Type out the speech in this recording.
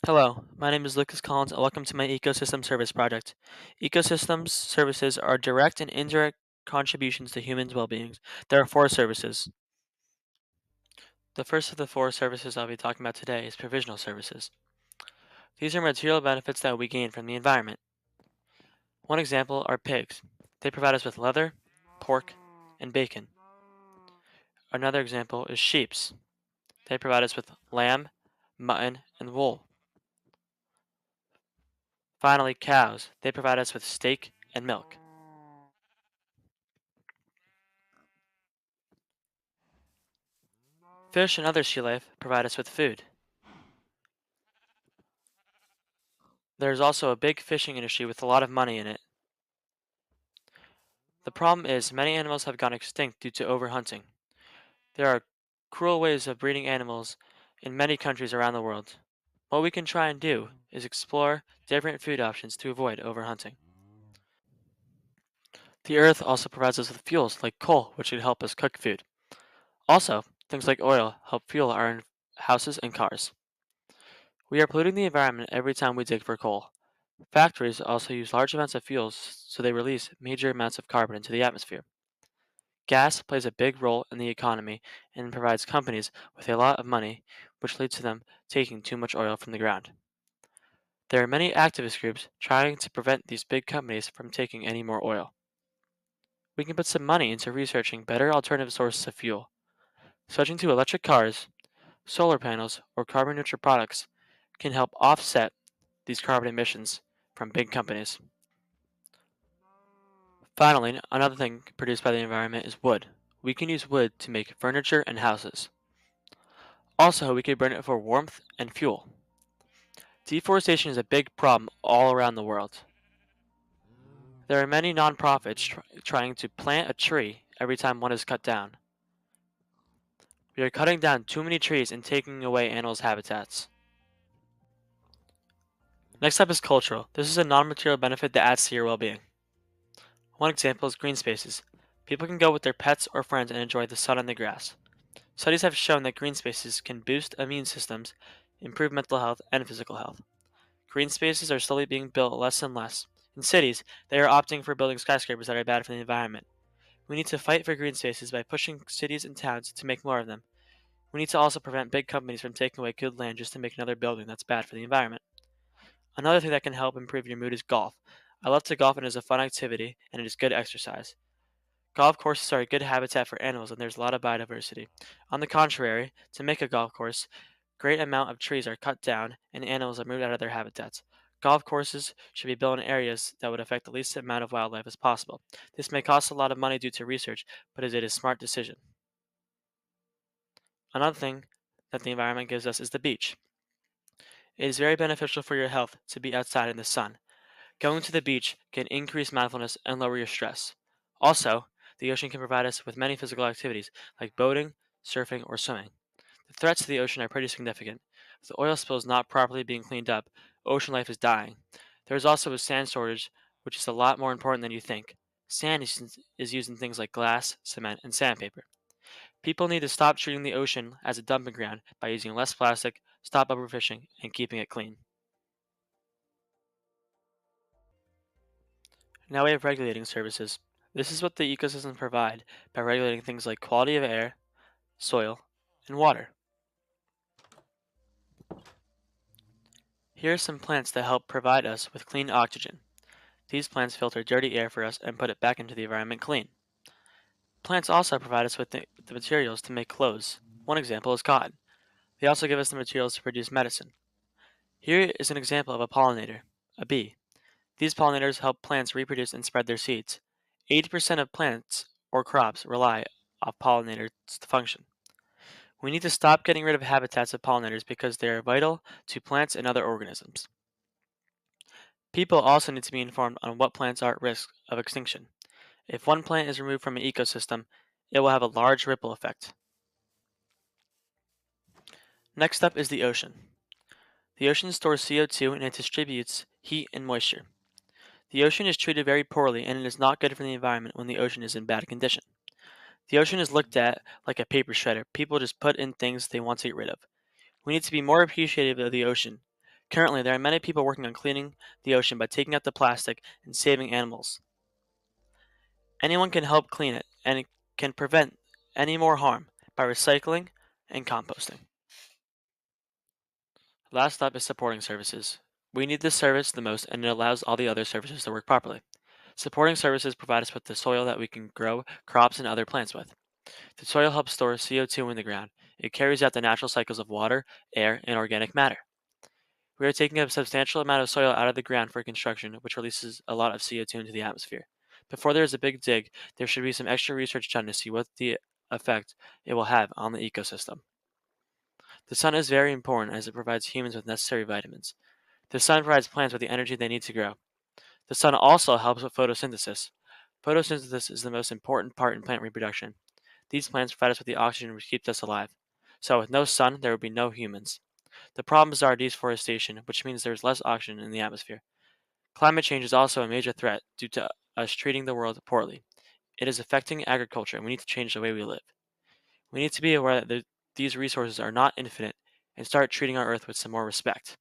Hello, my name is Lucas Collins and welcome to my Ecosystem Service project. Ecosystems services are direct and indirect contributions to humans' well-being. There are four services. The first of the four services I'll be talking about today is provisional services. These are material benefits that we gain from the environment. One example are pigs. They provide us with leather, pork, and bacon. Another example is sheeps. They provide us with lamb, mutton, and wool. Finally, cows. They provide us with steak and milk. Fish and other sea life provide us with food. There's also a big fishing industry with a lot of money in it. The problem is many animals have gone extinct due to overhunting. There are cruel ways of breeding animals in many countries around the world. What we can try and do is explore different food options to avoid overhunting. The earth also provides us with fuels like coal, which can help us cook food. Also, things like oil help fuel our houses and cars. We are polluting the environment every time we dig for coal. Factories also use large amounts of fuels, so they release major amounts of carbon into the atmosphere. Gas plays a big role in the economy and provides companies with a lot of money, which leads to them taking too much oil from the ground. There are many activist groups trying to prevent these big companies from taking any more oil. We can put some money into researching better alternative sources of fuel. Switching to electric cars, solar panels, or carbon neutral products can help offset these carbon emissions from big companies. Finally, another thing produced by the environment is wood. We can use wood to make furniture and houses. Also, we could burn it for warmth and fuel. Deforestation is a big problem all around the world. There are many nonprofits trying to plant a tree every time one is cut down. We are cutting down too many trees and taking away animals' habitats. Next up is cultural. This is a non-material benefit that adds to your well-being. One example is green spaces. People can go with their pets or friends and enjoy the sun and the grass. Studies have shown that green spaces can boost immune systems, improve mental health, and physical health. Green spaces are slowly being built less and less. In cities, they are opting for building skyscrapers that are bad for the environment. We need to fight for green spaces by pushing cities and towns to make more of them. We need to also prevent big companies from taking away good land just to make another building that's bad for the environment. Another thing that can help improve your mood is golf. I love to golf and it is a fun activity and it is good exercise. Golf courses are a good habitat for animals and there's a lot of biodiversity. On the contrary, to make a golf course, great amount of trees are cut down and animals are moved out of their habitats. Golf courses should be built in areas that would affect the least amount of wildlife as possible. This may cost a lot of money due to research, but it is a smart decision. Another thing that the environment gives us is the beach. It is very beneficial for your health to be outside in the sun. Going to the beach can increase mindfulness and lower your stress. Also, the ocean can provide us with many physical activities like boating, surfing, or swimming. The threats to the ocean are pretty significant. With the oil spills not properly being cleaned up, ocean life is dying. There is also a sand shortage, which is a lot more important than you think. Sand is used in things like glass, cement, and sandpaper. People need to stop treating the ocean as a dumping ground by using less plastic, stop overfishing, and keeping it clean. Now we have regulating services. This is what the ecosystems provide by regulating things like quality of air, soil, and water. Here are some plants that help provide us with clean oxygen. These plants filter dirty air for us and put it back into the environment clean. Plants also provide us with the materials to make clothes. One example is cotton. They also give us the materials to produce medicine. Here is an example of a pollinator, a bee. These pollinators help plants reproduce and spread their seeds. 80% of plants or crops rely on pollinators to function. We need to stop getting rid of habitats of pollinators because they are vital to plants and other organisms. People also need to be informed on what plants are at risk of extinction. If one plant is removed from an ecosystem, it will have a large ripple effect. Next up is the ocean. The ocean stores CO2 and it distributes heat and moisture. The ocean is treated very poorly and it is not good for the environment when the ocean is in bad condition. The ocean is looked at like a paper shredder. People just put in things they want to get rid of. We need to be more appreciative of the ocean. Currently, there are many people working on cleaning the ocean by taking out the plastic and saving animals. Anyone can help clean it, and it can prevent any more harm by recycling and composting. Last up is supporting services. We need this service the most, and it allows all the other services to work properly. Supporting services provide us with the soil that we can grow crops and other plants with. The soil helps store CO2 in the ground. It carries out the natural cycles of water, air, and organic matter. We are taking a substantial amount of soil out of the ground for construction, which releases a lot of CO2 into the atmosphere. Before there is a big dig, there should be some extra research done to see what the effect it will have on the ecosystem. The sun is very important as it provides humans with necessary vitamins. The sun provides plants with the energy they need to grow. The sun also helps with photosynthesis. Photosynthesis is the most important part in plant reproduction. These plants provide us with the oxygen which keeps us alive. So, with no sun, there would be no humans. The problems are deforestation, which means there is less oxygen in the atmosphere. Climate change is also a major threat due to us treating the world poorly. It is affecting agriculture, and we need to change the way we live. We need to be aware that these resources are not infinite and start treating our Earth with some more respect.